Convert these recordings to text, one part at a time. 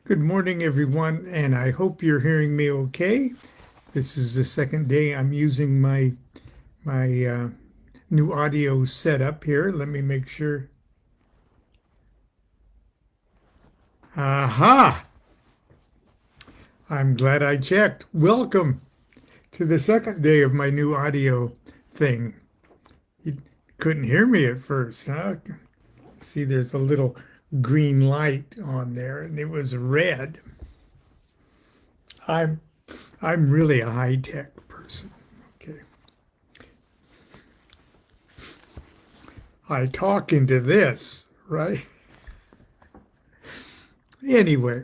Good morning, everyone, and I hope you're hearing me okay. This is the second day I'm using my new audio setup here. Let me make sure. Aha! I'm glad I checked. Welcome to the second day of my new audio thing. You couldn't hear me at first, huh? See, there's a little green light on there, and it was red. I'm I'm really a high-tech person. Okay. I talk into this, right? Anyway,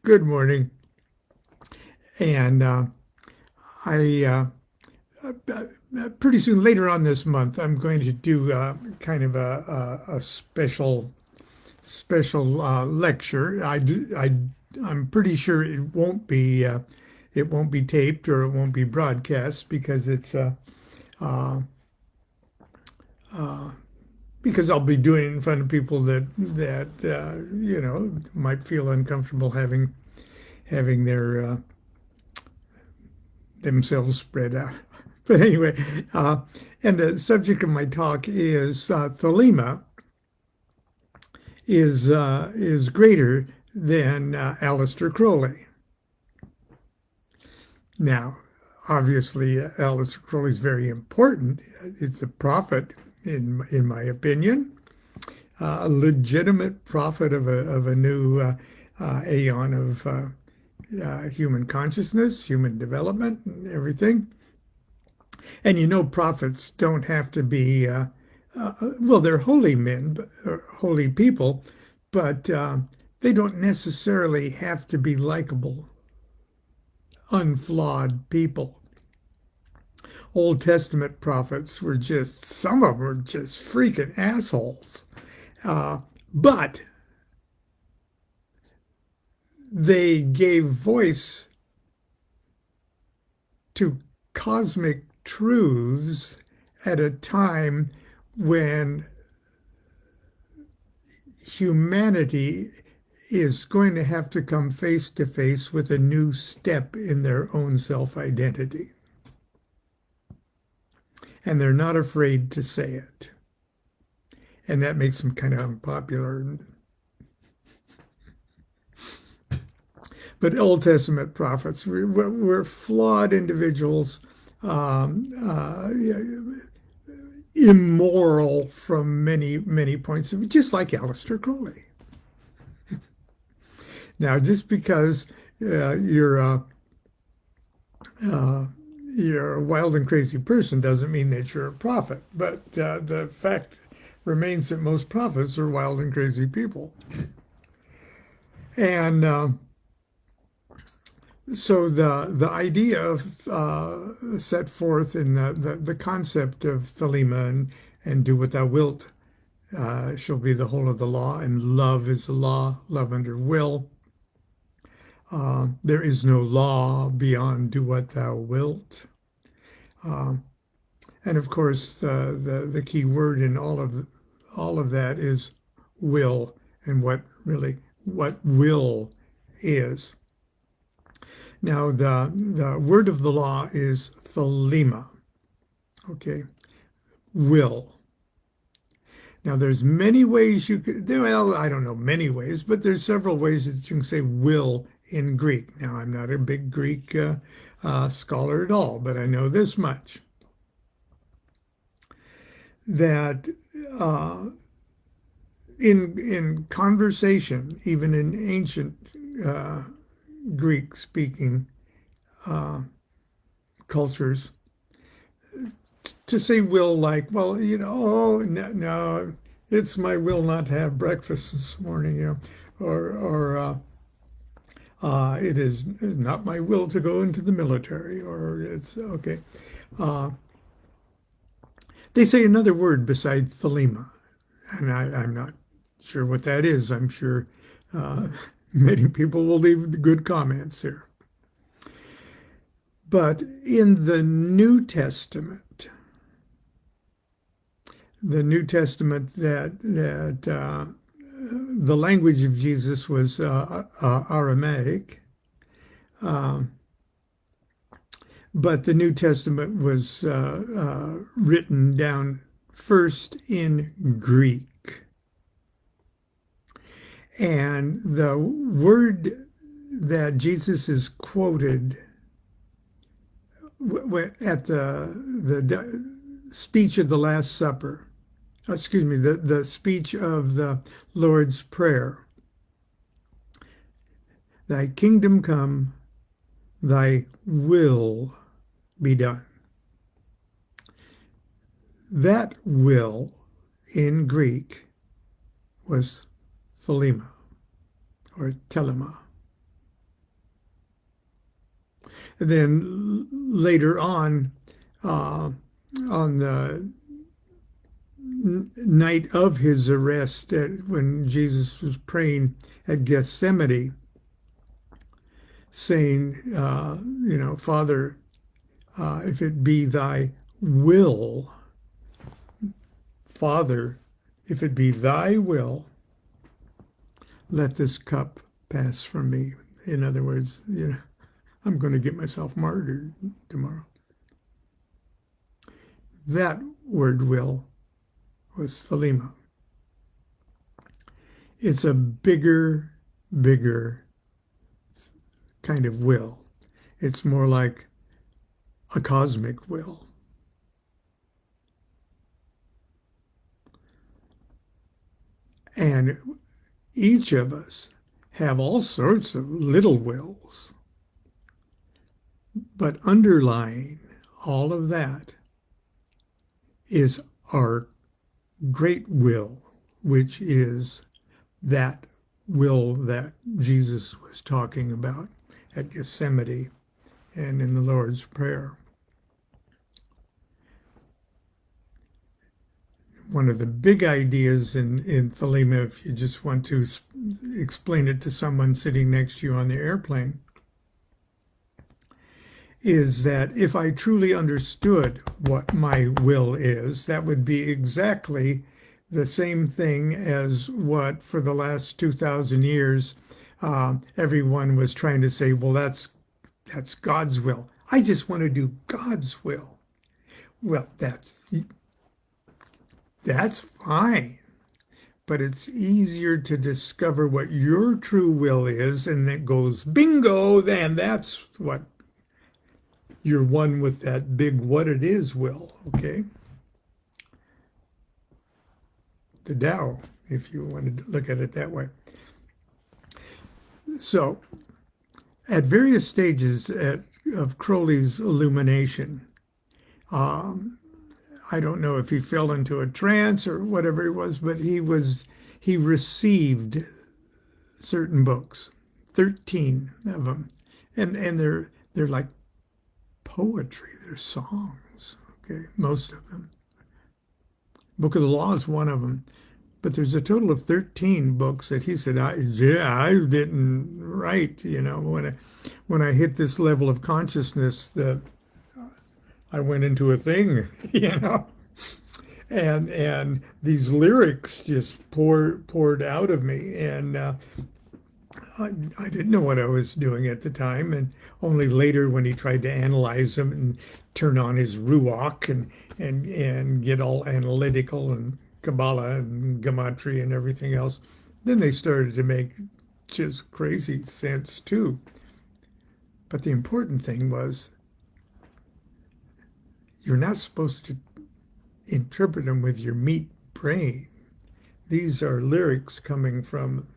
good morning. And I pretty soon later on this month, I'm going to do kind of a special lecture. I'm pretty sure it won't be taped or it won't be broadcast uh, uh, because I'll be doing it in front of people that might feel uncomfortable having their themselves spread out. But anyway, and the subject of my talk is Thelema is greater than Aleister Crowley. Now, obviously, Aleister Crowley is very important. It's a prophet, in my opinion, a legitimate prophet of a new aeon of human consciousness, human development, and everything. And prophets don't have to be, well, they're holy men, or holy people, but they don't necessarily have to be likable, unflawed people. Old Testament prophets some of them were just freaking assholes. But they gave voice to cosmic truths at a time when humanity is going to have to come face to face with a new step in their own self-identity. And they're not afraid to say it. And that makes them kind of unpopular. But Old Testament prophets were flawed individuals, immoral from many points of view, just like Aleister Crowley. Now, just because you're a wild and crazy person doesn't mean that you're a prophet. But the fact remains that most prophets are wild and crazy people. And so the idea of set forth in the concept of Thelema and do what thou wilt shall be the whole of the law, and love is the law, love under will. There is no law beyond do what thou wilt. And of course, the key word in all of that is will, and what will is. Now, the word of the law is thelema, okay, will. Now, there's many ways you could, well, I don't know many ways, but there's several ways that you can say will in Greek. Now, I'm not a big Greek scholar at all, but I know this much, that in conversation, even in ancient Greek-speaking cultures, to say will like, well, oh, no, it's my will not to have breakfast this morning, or it is not my will to go into the military, or it's okay. They say another word beside thelema, and I'm not sure what that is. I'm sure many people will leave good comments here. But in the New Testament that the language of Jesus was Aramaic, um, but the New Testament was written down first in Greek. And the word that Jesus is quoted at the speech of the Last Supper, excuse me, the speech of the Lord's Prayer, thy kingdom come, thy will be done. That will in Greek was Thelema or Thelema. And then later on the night of his arrest, when Jesus was praying at Gethsemane, saying, Father, if it be thy will, Father, if it be thy will, let this cup pass from me. In other words, I'm going to get myself martyred tomorrow. That word will was Thelema. It's a bigger kind of will. It's more like a cosmic will. And each of us have all sorts of little wills. But underlying all of that is our great will, which is that will that Jesus was talking about at Gethsemane and in the Lord's Prayer. One of the big ideas in Thelema, if you just want to explain it to someone sitting next to you on the airplane, is that if I truly understood what my will is, that would be exactly the same thing as what for the last 2,000 years everyone was trying to say, well, that's God's will. I just want to do God's will. Well, that's fine. But it's easier to discover what your true will is, and it goes bingo, then that's what you're one with, that big what it is will, okay? The Tao, if you want to look at it that way. So, at various stages of Crowley's illumination, I don't know if he fell into a trance or whatever it was, but he received certain books, 13 of them, and they're like poetry, they're songs, okay, most of them. Book of the Law is one of them, but there's a total of 13 books that he said, I didn't write, when I hit this level of consciousness, that I went into a thing, and these lyrics just poured out of me, and I didn't know what I was doing at the time, and only later when he tried to analyze them and turn on his ruach and get all analytical and Kabbalah and Gematria and everything else, then they started to make just crazy sense too. But the important thing was, you're not supposed to interpret them with your meat brain. These are lyrics coming from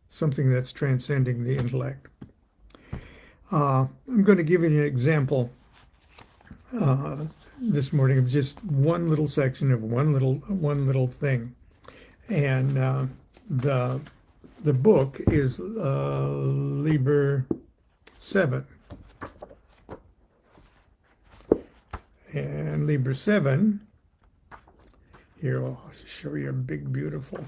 something that's transcending the intellect. I'm going to give you an example this morning of just one little section of one little thing, and the book is Liber VII, and Liber VII. Here, I'll show you a big, beautiful.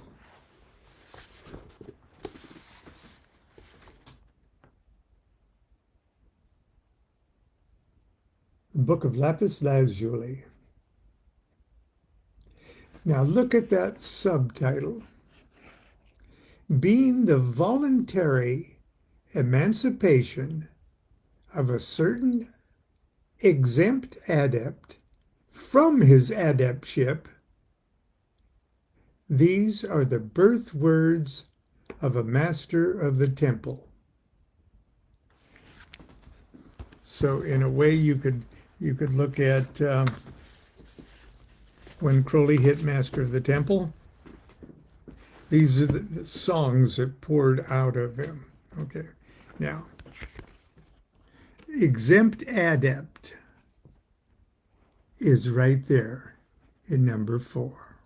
The Book of Lapis Lazuli. Now look at that subtitle. Being the voluntary emancipation of a certain exempt adept from his adeptship, these are the birth words of a master of the temple. So in a way you could look at when Crowley hit Master of the Temple, these are the songs that poured out of him. Okay, now exempt adept is right there in number 4.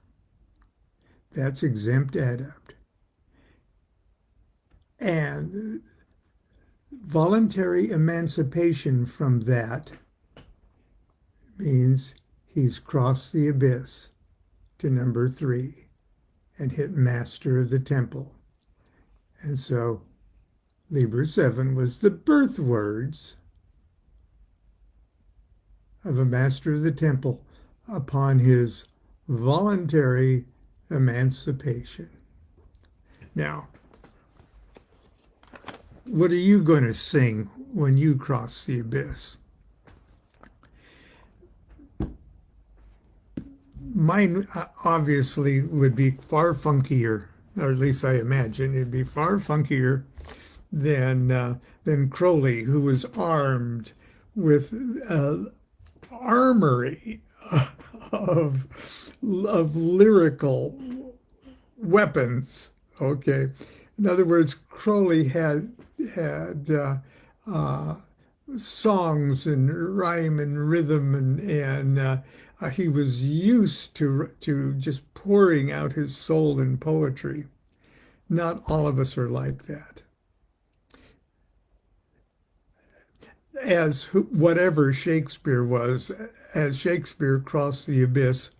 That's exempt adept. And voluntary emancipation from that means he's crossed the abyss to number 3 and hit Master of the Temple. And so Liber VII was the birth words of a Master of the Temple upon his voluntary emancipation. Now, what are you going to sing when you cross the abyss? Mine obviously would be far funkier, or at least I imagine it'd be far funkier than Crowley, who was armed with armory of lyrical weapons. Okay, in other words, Crowley had songs and rhyme and rhythm and he was used to just pouring out his soul in poetry. Not all of us are like that. As whatever Shakespeare was, as Shakespeare crossed the abyss,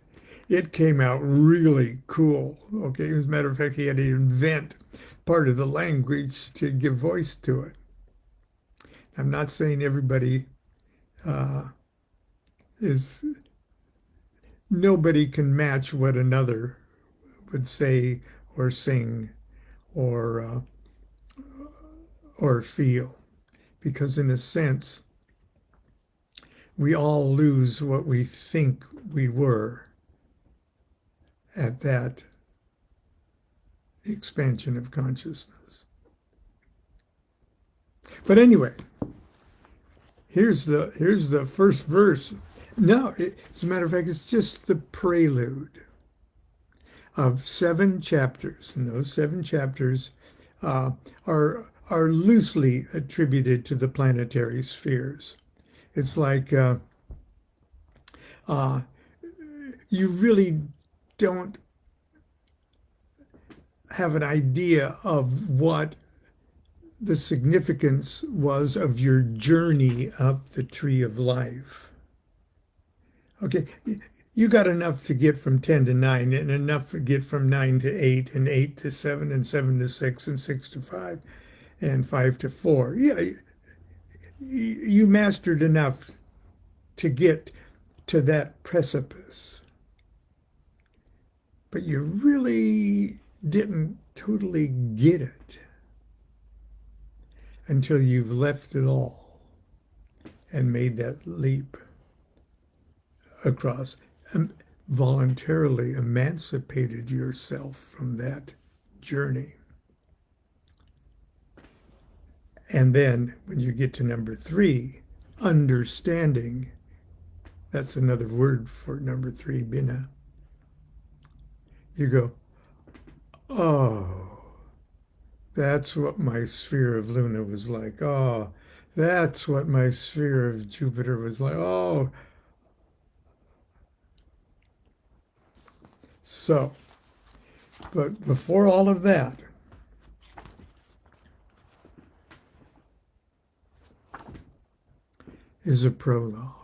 it came out really cool. Okay, as a matter of fact, he had to invent part of the language to give voice to it. I'm not saying everybody is, nobody can match what another would say or sing or feel, because in a sense, we all lose what we think we were at that expansion of consciousness. But anyway, here's the first verse. No, as a matter of fact, it's just the prelude of 7 chapters, and those 7 chapters are loosely attributed to the planetary spheres. It's like you really don't have an idea of what the significance was of your journey up the tree of life. Okay, you got enough to get from 10 to 9 and enough to get from 9 to 8 and 8 to 7 and 7 to 6 and 6 to 5 and 5 to 4. Yeah, you mastered enough to get to that precipice. But you really didn't totally get it until you've left it all and made that leap across and voluntarily emancipated yourself from that journey. And then when you get to number 3, understanding, that's another word for number 3, bina. You go, oh, that's what my sphere of Luna was like. Oh, that's what my sphere of Jupiter was like. Oh, so, but before all of that, is a prologue.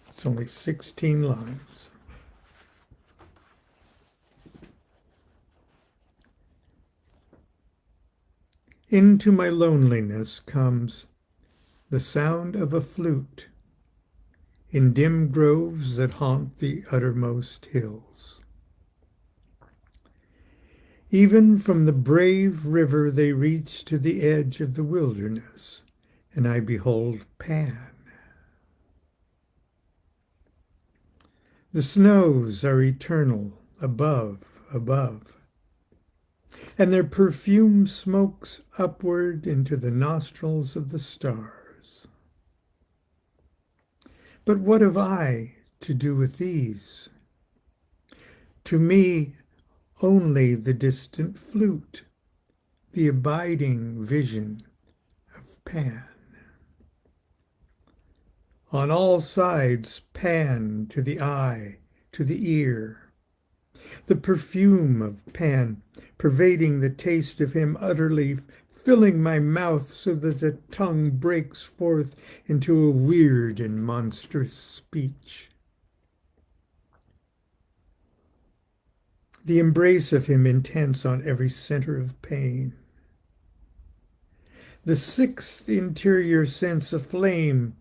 It's only 16 lines. Into my loneliness comes the sound of a flute in dim groves that haunt the uttermost hills. Even from the brave river they reach to the edge of the wilderness, and I behold Pan. The snows are eternal, above, and their perfume smokes upward into the nostrils of the stars. But what have I to do with these? To me, only the distant flute, the abiding vision of Pan. On all sides, Pan to the eye, to the ear. The perfume of Pan, pervading the taste of him utterly, filling my mouth so that the tongue breaks forth into a weird and monstrous speech. The embrace of him intense on every center of pain. The sixth interior sense aflame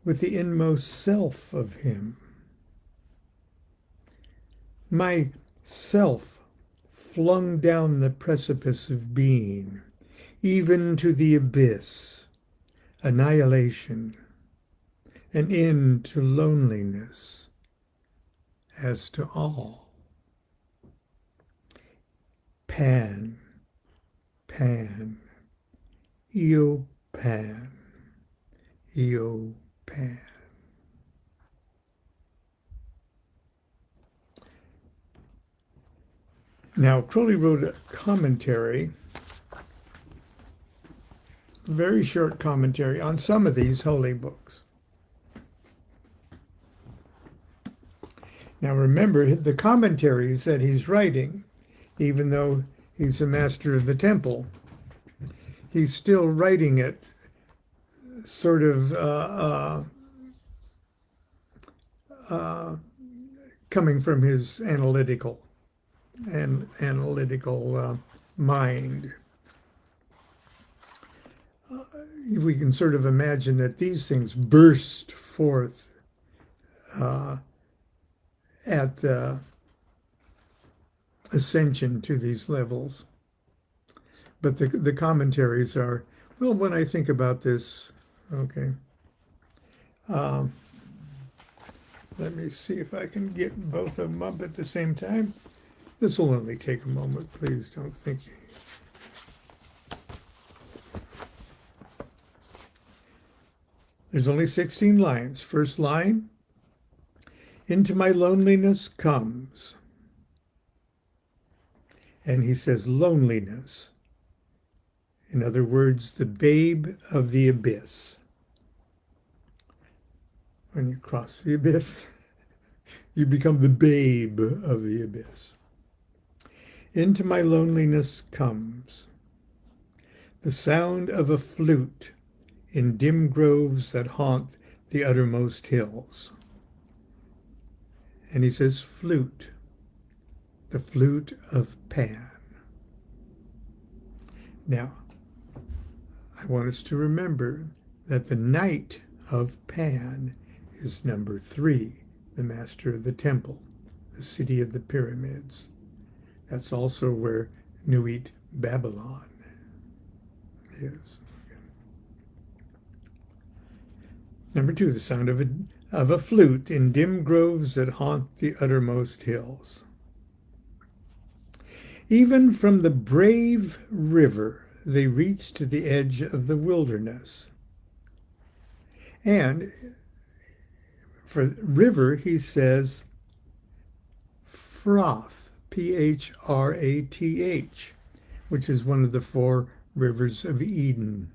with the inmost self of him. My self flung down the precipice of being, even to the abyss, annihilation, an end to loneliness, as to all. Pan, Pan, Io Pan, Io Pan. Now, Crowley wrote a commentary, a very short commentary on some of these holy books. Now, remember, the commentaries that he's writing, even though he's a master of the temple, he's still writing it sort of coming from his analytical mind. We can sort of imagine that these things burst forth at the ascension to these levels. But the commentaries are, well, when I think about this, okay. Let me see if I can get both of them up at the same time. This will only take a moment, please don't think. There's only 16 lines. First line, into my loneliness comes. And he says loneliness. In other words, the babe of the abyss. When you cross the abyss, you become the babe of the abyss. Into my loneliness comes the sound of a flute in dim groves that haunt the uttermost hills. And he says flute, the flute of Pan. Now, I want us to remember that the night of Pan is number 3, the master of the temple, the city of the pyramids. That's also where Nuit Babylon is. Number 2, the sound of a flute in dim groves that haunt the uttermost hills. Even from the brave river, they reach to the edge of the wilderness. And for river, he says Phrath, Phrath, which is one of the 4 rivers of Eden.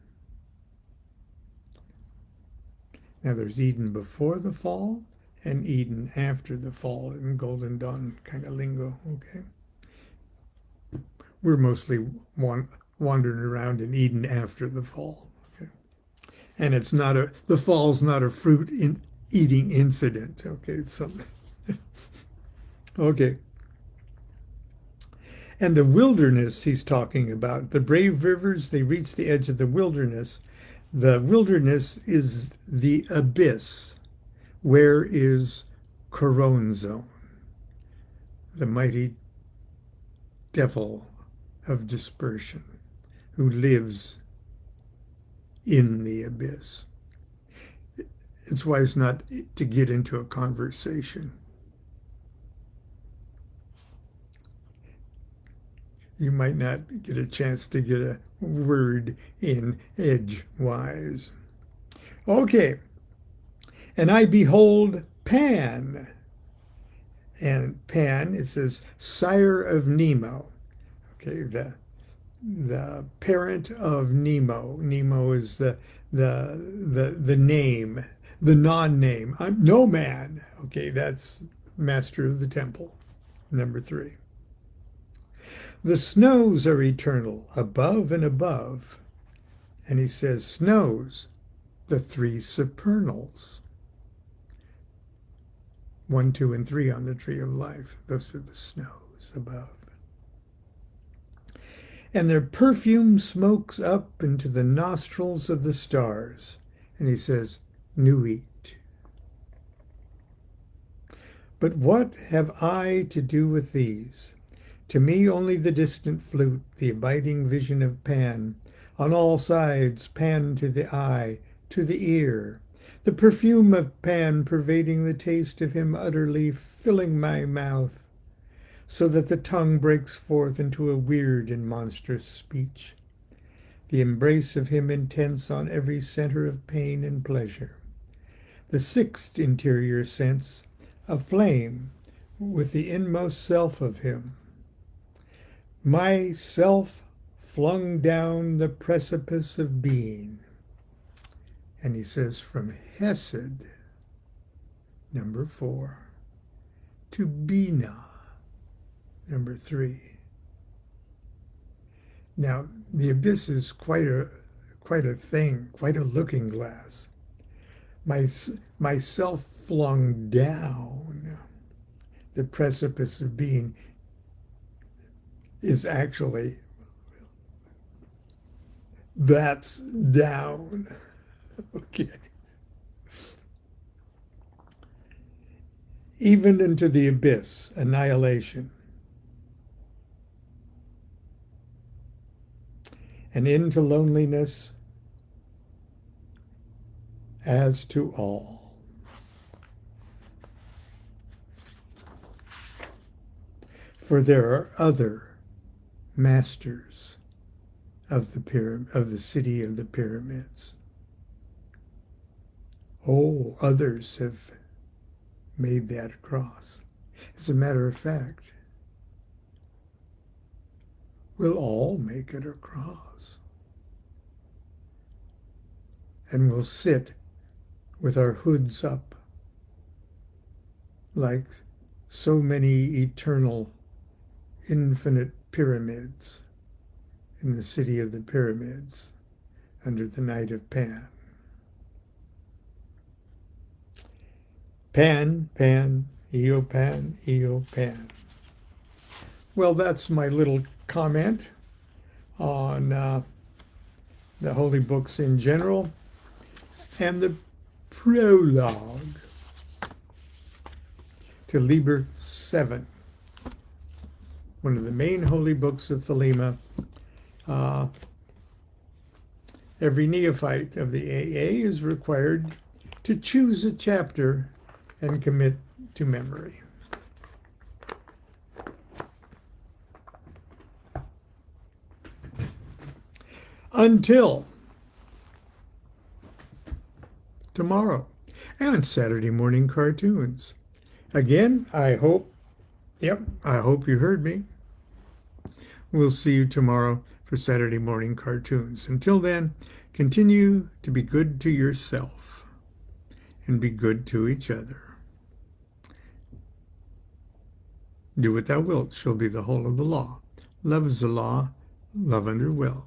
Now there's Eden before the fall and Eden after the fall in Golden Dawn kind of lingo, okay? We're mostly wandering around in Eden after the fall, okay? And it's not the fall's not a fruit eating incident, okay? It's something. Okay. And the wilderness he's talking about, the brave rivers, they reach the edge of the wilderness. The wilderness is the abyss. Where is Coronzone, the mighty devil of dispersion, who lives in the abyss? It's wise not to get into a conversation. You might not get a chance to get a word in edgewise. Okay. And I behold Pan. And Pan, it says, sire of Nemo. Okay, the parent of Nemo. Nemo is the name, the non-name. I'm no man. Okay, that's master of the temple. Number 3. The snows are eternal, above and above. And he says, snows, the 3 supernals. 1, 2, and 3 on the tree of life. Those are the snows above. And their perfume smokes up into the nostrils of the stars. And he says, Nuit. But what have I to do with these? To me only the distant flute, the abiding vision of Pan. On all sides, Pan to the eye, to the ear. The perfume of Pan pervading the taste of him utterly, filling my mouth, so that the tongue breaks forth into a weird and monstrous speech. The embrace of him intense on every center of pain and pleasure. The 6th interior sense, aflame with the inmost self of him. Myself flung down the precipice of being. And he says, from Hesed, number 4, to Bina, number 3. Now, the abyss is quite a thing, quite a looking glass. Myself flung down the precipice of being is actually, that's down. Okay. Even into the abyss, annihilation. And into loneliness as to all. For there are other masters of the city of the pyramids. Oh, others have made that cross. As a matter of fact, we'll all make it across. And we'll sit with our hoods up like so many eternal, infinite pyramids in the city of the pyramids under the night of Pan. Pan, Pan, Eopan, Eopan. Well, that's my little comment on the holy books in general and the prologue to Liber VII, one of the main holy books of Thelema. Every neophyte of the AA is required to choose a chapter and commit to memory. Until tomorrow and Saturday morning cartoons. Again, I hope you heard me. We'll see you tomorrow for Saturday morning cartoons. Until then, continue to be good to yourself and be good to each other. Do what thou wilt shall be the whole of the law. Love is the law, love under will.